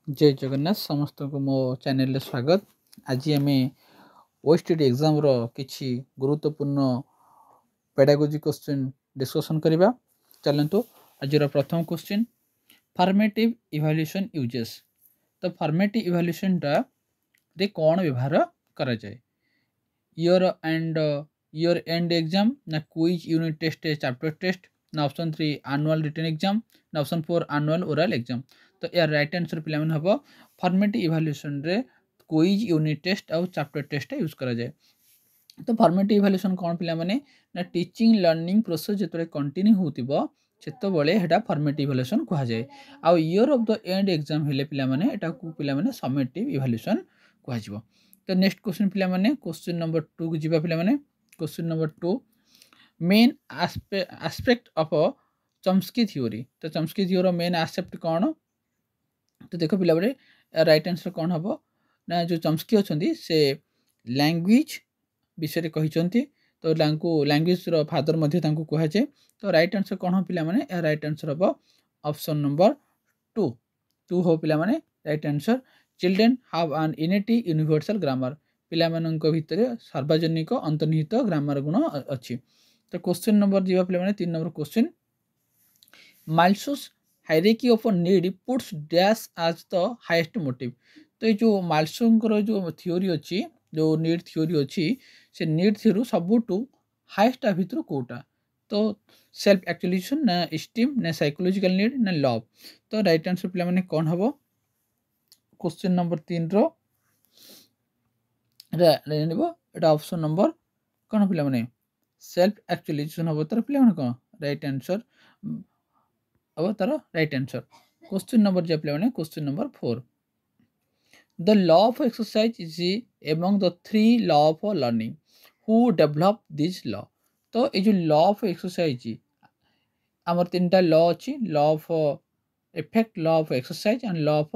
जय जगन्नाथ समस्त को मो चैनल स्वागत। आज आम ओएसटीटी एग्जाम रो किछि गुरुत्वपूर्ण पेडागोजी क्वेश्चन डिस्कशन करबा। चलंतु आज प्रथम क्वेश्चन फॉर्मेटिव इवैल्यूएशन यूजेस। तो फॉर्मेटिव इवैल्यूएशन टा रे कोन व्यवहार करा जाय? ईयर एंड एग्जाम ना quiz unit test chapter test ना ऑप्शन 3 एनुअल रिटन एग्जाम ना ऑप्शन 4 एनुअल ओरल एग्जाम। तो यार राइट आंसर पिला मन हबो फॉर्मेटिव इवैल्यूएशन रे क्विज यूनिट टेस्ट और चैप्टर टेस्ट यूज करा जाय। तो फॉर्मेटिव इवैल्यूएशन कोन पिला माने ना टीचिंग लर्निंग प्रोसेस जेतरे कंटिन्यू होतिबो सेतो बेले हेटा फॉर्मेटिव इवैल्यूएशन कहा जाय। आ year of the end exam हेले पिला माने एटा को पिला माने समेटिव इवैल्यूएशन कहा जिवो। तो नेक्स्ट क्वेश्चन पिला माने क्वेश्चन नंबर 2 को जिबा पिला माने question number 2 main aspect of Chomsky theory. तो चॉम्स्की थ्योरी मेन एस्पेक्ट कौन? तो देखो पिला बरे राइट आंसर कौन हबो ना जो चॉम्स्की अछंती से लैंग्वेज विषय कहिसंती। तो लैंग्वेज रो फादर मध्ये तांको कहा जाय। तो राइट आंसर कौन हो पिला माने राइट आंसर हबो ऑप्शन नंबर 2 हो पिला माने right answer. Children have an innate universal grammar. पिला माननक भितरे सार्वजनिक अंतर्निहित ग्रामर गुण अछि। तो क्वेश्चन नंबर जीवा पिला माने 3 number question Maslow's hierarchy of need puts dash as the highest motive. तो ये जो माल्सोंकर जो थ्योरी अछि जो नीड थ्योरी अछि से नीड थ्योरी सबुटू हाईएस्ट भितर कोटा? तो सेल्फ एक्चुअलाइजेशन ना एस्टीम ना साइकोलॉजिकल नीड ना लव। तो राइट आंसर पिला माने कोन हबो क्वेश्चन नंबर 3 रो रेनिबो एटा ऑप्शन नंबर कोन पिला माने सेल्फ एक्चुअलाइजेशन हबो। तर पिला माने कोन राइट आंसर अब तार राइट आंसर। क्वेश्चन नंबर जे पिला माने question number 4 the law of exercise is among the 3 law of learning who develop this law. तो ये जो लॉ ऑफ एक्सरसाइज आमर तीनटा लॉ अछि law of effect law of exercise and law of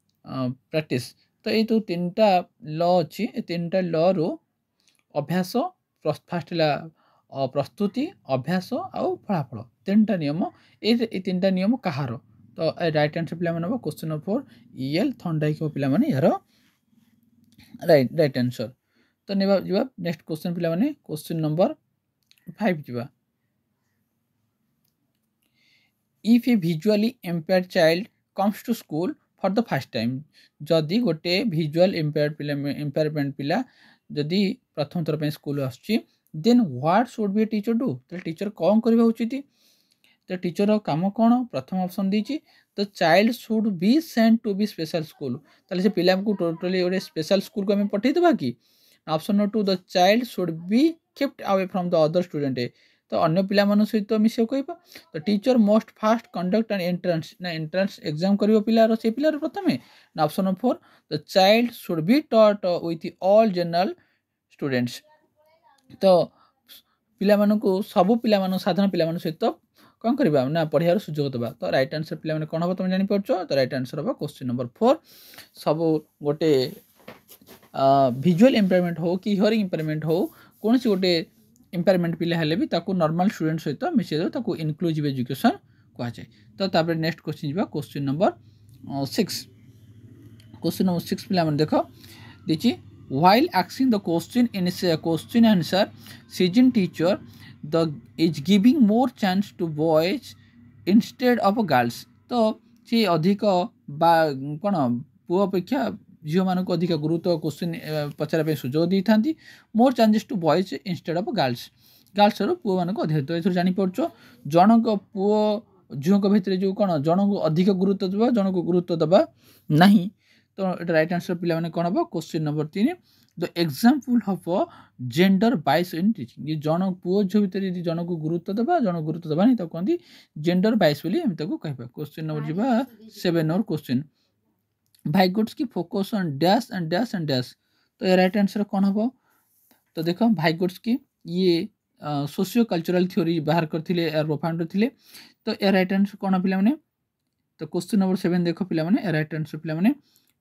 practice. तो ये जो तीनटा लॉ अछि ए तीनटा लॉ रो अभ्यास फास्ट प्रस्तुति अभ्यास आउ फलाफल तीनटा नियम ए तीनटा नियम कहार? तो राइट आंसर पिला माने क्वेश्चन नंबर 4 ईएल थॉर्नडाइक पिला माने यार राइट आंसर। तो नेबा जिबा नेक्स्ट क्वेश्चन पिला माने क्वेश्चन नंबर 5 जिबा if a visually impaired child comes to school for the first time. जदि गोटे विजुअल इम्पेयरमेंट पिला जदि प्रथम थर पे स्कूल आसुची then what should be a teacher do? तो टीचर कौन करबा उचित? तो टीचर काम कौन? प्रथम ऑप्शन दीची the child should be send to be special school. ताले से पिला को टोटली गोटे स्पेशल स्कूल को हमें पठै देबा कि? Option number 2 the child should be kept away from the other student. तो अन्य पिला मन सहित मिसे कहबा। तो teacher most fast conduct and entrance ना एंट्रेंस एग्जाम करियो पिलार से पिलार प्रथमे ना option number 4 the child should be taught with all general students. तो पिला मानकु सब पिला मान साधारण पिला मान सहित कौन करबा ना पढ़ियार सुजोग दबा। तो राइट आंसर पिला माने कोन हो तुम जानि परछो? तो राइट आंसर हो क्वेश्चन नंबर 4 सब गोटे विजुअल इम्पेयरमेंट हो कि हियरिंग इम्पेयरमेंट हो कौन सी गोटे इम्पेयरमेंट पिला हेले भी ताकू नॉर्मल स्टूडेंट सहित मिसे दो ताकू इनक्लूसिव एजुकेशन कहा जाए। तो तापर नेक्स्ट क्वेश्चन जिबा क्वेश्चन नंबर 6 क्वेश्चन नंबर 6 पिला माने देखो दिछि while asking the question in a question answer season teacher the is giving more chance to boys instead of girls। तो सी अधिक बा कोन पुओ अपेक्षा झियो मान को अधिक गुरुत्व क्वेश्चन पचार पे सुजोग दी थांती more chances to boys instead of girls. Girls रो पुओ मान को अधिक। तो एथर जानि पड़छो जन को पुओ झियो को भितरे जो कोन जन को अधिक गुरुत्व दबा जन को गुरुत्व दबा नहीं। तो राइट आंसर पिला माने कोन हबो question number 3 the example of gender बाइस इन टीचिंग। ये जन पुओ झियो भितरे यदि जन को गुरुत्व दबा जन गुरुत्व दबा नहीं तो कहंदी जेंडर बाइस बोली हम ताको कहबा। क्वेश्चन नंबर जिबा 7 और क्वेश्चन भाइगुड्स की focus on dash and dash and dash. तो ये राइट आंसर कौन हबो? तो देखो भाइगुड्स की ये सोशियो कल्चरल थ्योरी बाहर करथिले यार फाउंडर थिले। तो ये राइट आंसर कौन पिला माने? तो क्वेश्चन नंबर 7 देखो पिला माने राइट आंसर पिला माने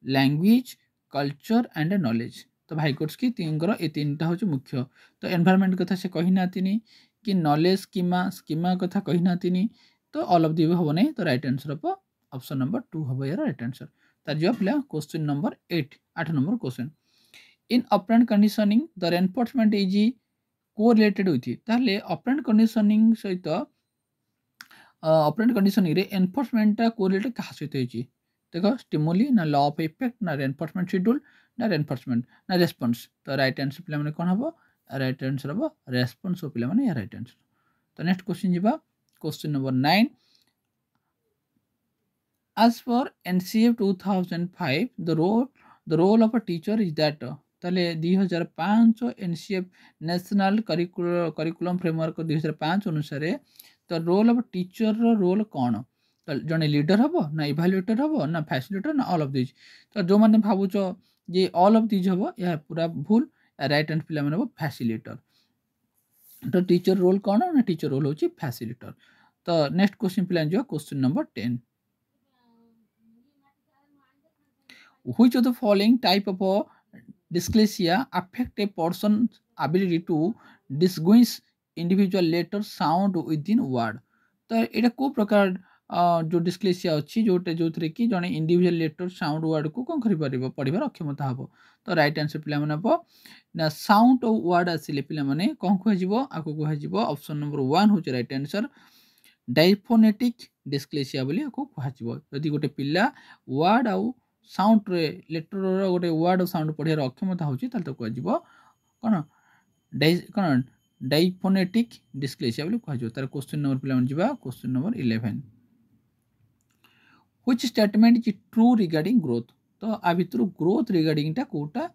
लैंग्वेज कल्चर एंड नॉलेज। तो भाइगुड्स की तीनकर ए तीनटा हो मुख्य। तो एनवायरनमेंट कथा से कही नातिनी कि नॉलेज स्कीमा स्कीमा कथा कही नातिनी। तो ऑल ऑफ दी हबो नहीं। तो राइट आंसर हबो ऑप्शन नंबर 2 हम यार राइट आंसर तार जो पिला question number 8 number question in operant conditioning the reinforcement is correlated with ताले ऑपरेंट कंडीशनिंग सहित ऑपरेंट कंडीशनिंग रे एनफोर्समेंट कोरिलेटेड कहा सहित होची देखो स्टिमुली ना लॉ ऑफ इफेक्ट ना रेनफोर्समेंट शेड्यूल ना रेनफोर्समेंट ना रेस्पॉन्स तो राइट आंसर पिला माने कोन हबो राइट आंसर हबो रेस्पॉन्स पिला माने या राइट आंसर तो नेक्स्ट क्वेश्चन जिबा question number 9 as per NCF 2005 the role of a teacher is that ताले 2005 NCF नेशनल करिकुलम फ्रेमवर्क 2005 अनुसार तो रोल ऑफ टीचर रोल कौन जड़े लीडर हम ना इभालुएटर हम ना फैसिलिटेटर ना ऑल ऑफ दिज तो जो मैंने भावुच जे ऑल ऑफ दिज हम यह पूरा भूल राइट आंसर पिला माने फैसिलिटेटर तो टीचर रोल कौन ना टीचर रोल होची फैसिलिटेटर तो नेक्स्ट क्वेश्चन पिला जो question number 10 which of the following type of dysclasia affect a person's ability to distinguish individual letter sound within word तो एटा को प्रकार जो डिस्क्लेसिया अच्छी जोटे जो थे कि जड़े इंडिविजुअल लेटर साउंड वर्ड को कौन कर पढ़ार अक्षमता हम तो राइट आंसर पे ना साउंड वर्ड आसिले पे कौन कह आपको कह ऑप्शन नंबर 1 हूँ राइट आंसर डाइफोनेटिक डिस्क्लेसिया बोली आपको कह गोटे पिला वर्ड आउ साउंड रे लेटर गोटे वर्ड साउंड पढ़ार अक्षमता होची तो कह कौन कौन डाइफोनेटिक डिस्क्लेसिया बोली कह तार क्वेश्चन नंबर पे question number 11 which statement is true regarding growth तो आ भितर ग्रोथ रिगार्डिंग टा कोटा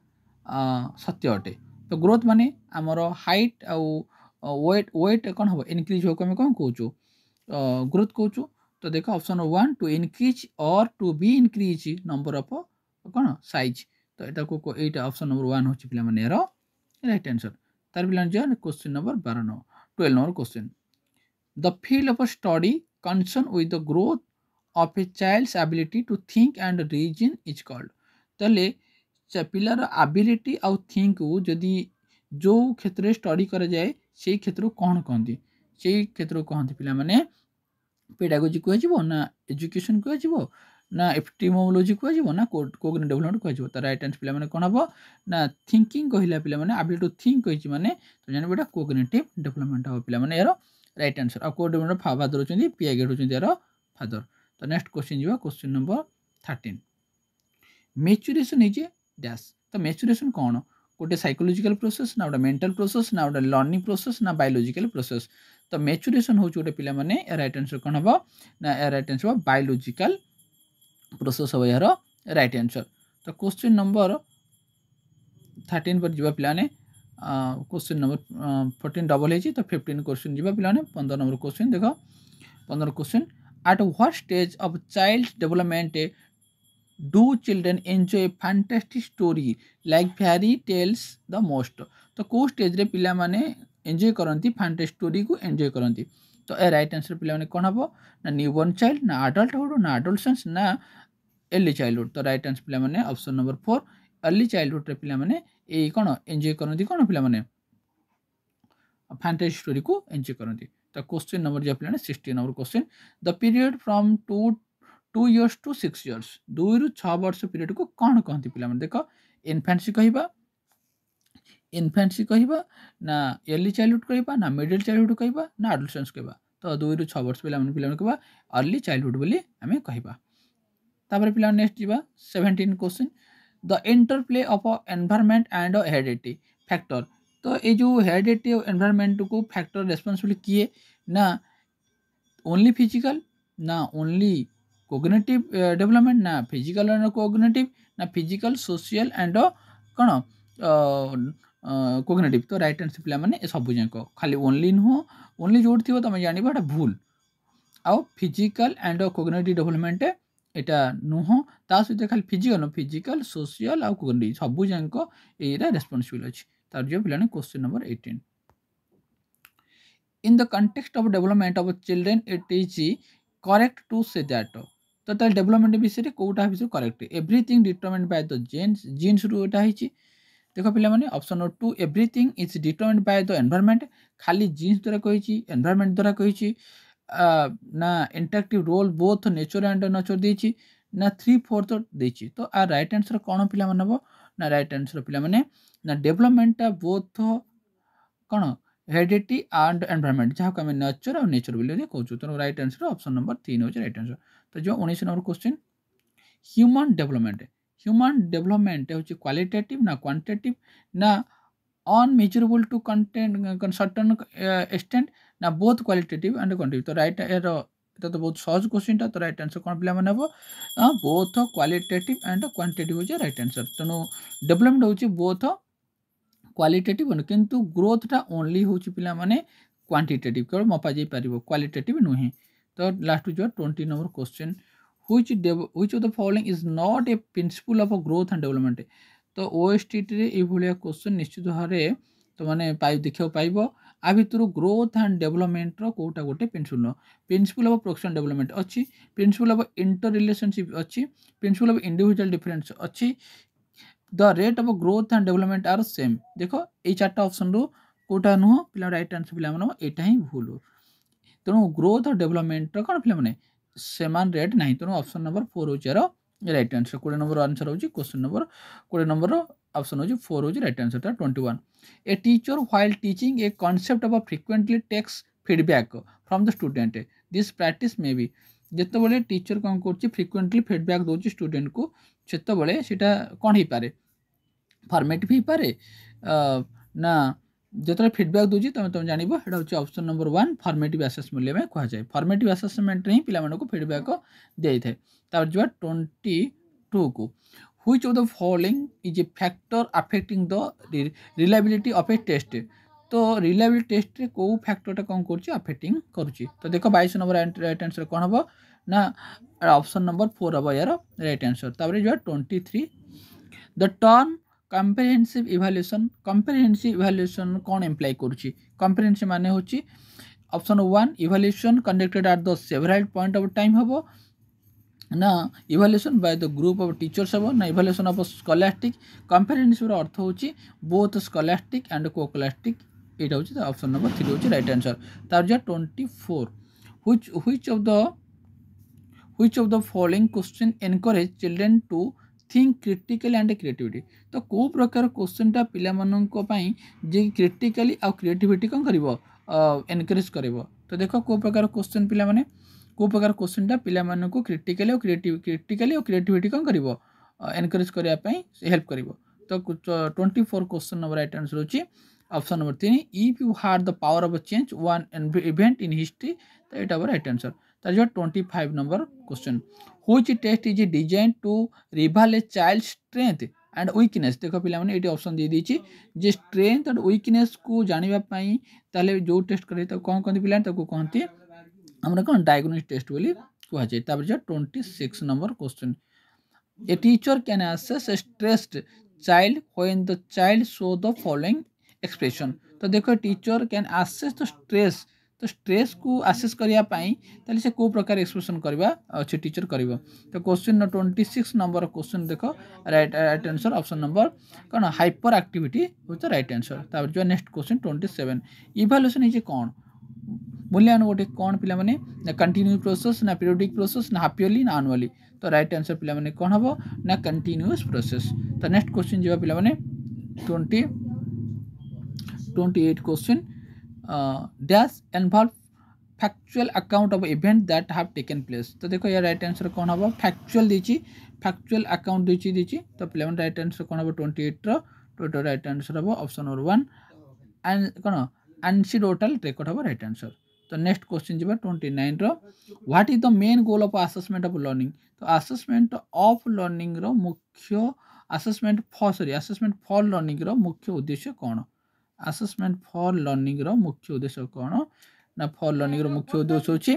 सत्य अटे तो ग्रोथ माने आमर हाइट आउ वेट कौन हम इनक्रीज हो कौन कहूँ ग्रोथ कहूँ तो देख ऑप्शन 1 टू इनक्रीज और to be increase number of कौन साइज तो यहाँ यहाँ ऑप्शन नंबर 1 हूँ पे राइट आंसर तार पे question number 12 number question the field of study concern with the growth of a child's ability to think and reason is called ताले पिलार एबिलिटी आउ थिंक को जदि जो क्षेत्र स्टडी करा जाए से क्षेत्र कौन कहती से क्षेत्र कहती पिला माने पेडागोजी कह ना एजुकेशन कह ना एपिस्टेमोलॉजी कह ना कोग्निटिव डेवलपमेंट कह तो राइट आंसर पे कौन हम ना थिंकिंग कहला पे एबिलिटी टू थिंक कही माने तो जान बेटा कोग्निटिव डेवलपमेंट हम पे यार राइट आंसर आ को डेवलपमेंट फादर होती पियागेट होती यार फादर तो नेक्स्ट क्वेश्चन जी question number 13 maturation is a dash तो मैच्योरेशन कौन गोटे साइकोलॉजिकल प्रोसेस ना गोटे मेंटल प्रोसेस ना गोटे लर्निंग प्रोसेस ना बायोलॉजिकल प्रोसेस तो मैच्योरेशन हूँ गोटे पे राइट आंसर कौन हम ना राइट आंसर बायोलॉजिकल प्रोसेस हम यार राइट आंसर तो क्वेश्चन नंबर 13 पर जा पे क्वेश्चन नंबर 14 डबल है तो 15 क्वेश्चन जा पे 15 नंबर क्वेश्चन देख 15 question at what stage of child development do children enjoy fantastic story like fairy tales the most तो को स्टेज रे पिला माने एंजॉय करंती फैंटास्टिक स्टोरी को एंजॉय करंती तो ए राइट आंसर पिला माने कोन हबो ना न्यूबॉर्न चाइल्ड ना अडल्टहुड ना एडोलसेंस ना अर्ली चाइल्डहुड तो राइट आंसर पिला माने ऑप्शन नंबर 4 अर्ली चाइल्डहुड रे पिला माने ए कोन एंजॉय करंती कोन पिला माने फैंटास्टिक स्टोरी को एंजॉय करंती तो क्वेश्चन नंबर जो पे 16 number question the period from 2 years to 6 years 2 रु 6 वर्ष पीरियड को कौन कहती पे देख इनफेंसी कहवा ना अर्ली चाइल्डहुड कहवा ना मिडिल चाइल्डहुड कहवा ना एडोलसेंस कहवा तो 2 रु 6 वर्ष पे कहवा अर्ली चाइल्डहुड बोली आम कहवा तापर पे नेक्स्ट जा 17 question the interplay of environment and heredity factor तो ये जो हेरिडिटी और एनवायरनमेंट को फैक्टर रेस्पॉन्सिबल किए ना ओनली फिजिकल ना ओनली कोग्निटिव डेवलपमेंट ना फिजिकल एंड कोग्निटिव ना फिजिकल सोशल एंड कौन कोग्निटिव तो राइट आंसर पे मैंने सब जाक खाली ओनली नुह ओनली जो थी तुम जाना भूल आउ फिजिकल एंड कोग्निटिव डेवलपमेंट यहाँ नुह ता सहित खाली फिजिकल सोशल आउ कोग्निटिव सब जाक ये रेस्पॉन्सिबल अच्छी तार जो पे question number 18 in the context of development of children it is correct to say that तो तार डेवलपमेंट विषय कौटा विषय correct everything determined by the genes रु एटा हिची देख पे option number 2 everything is determined by the environment खाली जीन्स द्वारा कही एनवायरनमेंट द्वारा कही ना interactive role both nature and nurture देछि ना 3/4 देछि तो आ राइट आंसर कोन पिला मन हबो ना राइट आंसर पिला माने ना development both cone heredity and environment जहाँ को आम नेचर और नेचर बोली कहूँ तेणु राइट आंसर ऑप्शन नंबर 3 हो राइट आंसर। तो जो 19 नंबर क्वेश्चन ह्यूमन डेवलपमेंट हूँ क्वालिटेटिव ना क्वांटिटेटिव ना unmeasurable to content certain extent ना बोथ क्वालिटेटिव एंड क्वांटिटेटिव। तो राइट এটা তো बहुत सहज क्वेश्चन तो राइट आंसर कौन पे हम बोथ क्वालिटेटिव एंड क्वांटिटेटिव हो राइट आंसर। तेणु डेवलपमेंट हूँ बोथ क्वालिटेटिव किंतु ग्रोथटा ओनली हूँ पिला माने क्वांटिटेटिव केवल मपा जाई परिबो क्वालिटेटिव नुहे। तो लास्ट जो 20 number question which of the following is not a principle of growth and development। तो OSTT रे ए भलिया क्वेश्चन निश्चित भारे तो माने देखियो पाइबो आ भितर ग्रोथ एंड डेवलपमेंट रो कोटा गोटे प्रिंसिपल ऑफ प्रोडक्शन डेवलपमेंट अच्छी प्रिंसिपल ऑफ इंटर रिलेशनशिप अच्छी प्रिंसिपल ऑफ इंडिविजुअल डिफरेंस अच्छी the rate of growth and development are same. देखो ये चार्ट ऑप्शन रो कोटा नुह पिला राइट आंसर पिला मानो एटा ही भूल। तेणु ग्रोथ और डेवलपमेंट कौन पिला माने सेमान रेट नहीं तेणु ऑप्शन नंबर 4 हो यार राइट आंसर। 20 नंबर आंसर हो क्वेश्चन नंबर 20 नंबर ऑप्शन हो 4 हो right answer. 21 a teacher while teaching a concept of frequently takes feedback from the student this practice may be जिते बड़े टीचर कौन कर फ्रीक्वेंटली फीडबैक दौर स्टूडेंट को सेते बड़े सेटा कौन हो पारे फॉर्मेटिव हो पारे ना जो फीडबैक दूसरी तुम जान यहाँ हूँ ऑप्शन नंबर 1 फॉर्मेटिव असेसमेंट में कह जाए फॉर्मेटिव असेसमेंट ही पिला फीडबैक दे थाए। जो 22 को which of the following is a factor affecting the reliability of a test. तो रिलायबिलिटी टेस्ट रे को फैक्टरटा कौन कर अफेक्टिंग करुच्ची। तो देख 22 नंबर राइट आंसर कौन हम ना ऑप्शन नंबर 4 हम यार राइट आंसर। तापर जो 23 द टर्म कम्प्रिहेंसिव इवैल्यूएशन कौन एम्प्लाई करुच्ची। कम्प्रिहेंसिव माने होची option 1 evaluation conducted at the several point of time हम ना evaluation by the group of teachers हम ना इवैल्यूएशन ऑफ स्कॉलास्टिक। कम्प्रिहेंसिव अर्थ होची बोथ स्कॉलास्टिक एंड कोक्लास्टिक एटा होची ऑप्शन नंबर 3 होची राइट आंसर। तार जो 24 which of the following question encourage children to think critically and creativity. तो कौ प्रकार क्वेश्चनटा पिला माननको पई जे क्रिटिकली आ क्रिएटिविटी कौन करिवो एनकरेज करिवो। तो देखो को प्रकार क्वेश्चन पिला माने को प्रकार क्वेश्चनटा पिला माननको क्रिटिकली और क्रिएटिविटी कौन करिवो एनकरेज करिया पई हेल्प करिवो। तो 24 क्वेश्चन नंबर राइट आंसर होची option number 3 if you had the power of change one event in history. तो एटा राइट आंसर। जो 25 number question which test is design to reveal a child strength and weakness. देखो पिला माने एटी option दे दीची जे स्ट्रेंथ एंड वीकनेस को जानिबा पई ताले जो टेस्ट करे तो कौन कहते पिला ताको कहते हमरा कौन डायग्नोस्टिक टेस्ट बोली कह जाय। तापर जो 26 number question a teacher can assess A stressed child when the child show the following expression. तो देखो teacher can assess the stress. तो स्ट्रेस को आसेस करने से को प्रकार एक्सप्रेशन करवा अच्छे टीचर कर। तो क्वेश्चन 26 नंबर क्वेश्चन देखो राइट आंसर ऑप्शन नंबर कौन हाइपर एक्टिविटी हो तो राइट आंसर। तापर जो नेक्स्ट क्वेश्चन 27 इवैल्यूएशन है कौन मूल्यांकन गोटे कौन पिला माने ना कंटिन्यूअस प्रोसेस ना पीरियोडिक प्रोसेस ना हाफ ईयरली ना एनुअली। तो राइट आंसर पिला माने कौन हम ना कंटिन्यूअस प्रोसेस। तो नेक्स्ट क्वेश्चन जो पिला माने 28 question dash involve factual account of event that have taken place. तो देखो यार राइट आंसर कौन हम फैक्चुअल दीची फैक्चुअल अकाउंट दीची तो पिला राइट आंसर कौन हम 28 रो राइट आंसर हम ऑप्शन नंबर 1 एंड कौन एनसीडोटल रेकर्ड हम राइट आंसर। तो नेक्स्ट क्वेश्चन जी 29 रो what is the main goal of assessment of learning. तो असेसमेंट ऑफ लर्निंग रो मुख्य असेसमेंट फॉर लर्निंग रो मुख्य उद्देश्य कौन। असेसमेंट फॉर लर्निंग रो मुख्य उद्देश्य कौन ना फॉर लर्निंग रो मुख्य उद्देश्य होची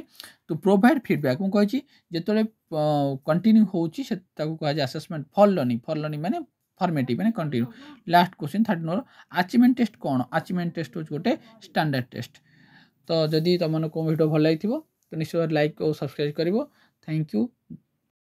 टू प्रोवाइड फीडबैक। मु कहि जेतले कंटिन्यू होची से ताको कहा जाय असेसमेंट फॉर लर्निंग माने फॉर्मेटिव माने continue. Last question 39 achievement test कौन। अचीवमेंट टेस्ट होची गोटे स्टैंडर्ड टेस्ट। तो जदि तुमन को वीडियो भल लागिथिबो तो निश्चय लाइक और सब्सक्राइब करिवो। Thank you.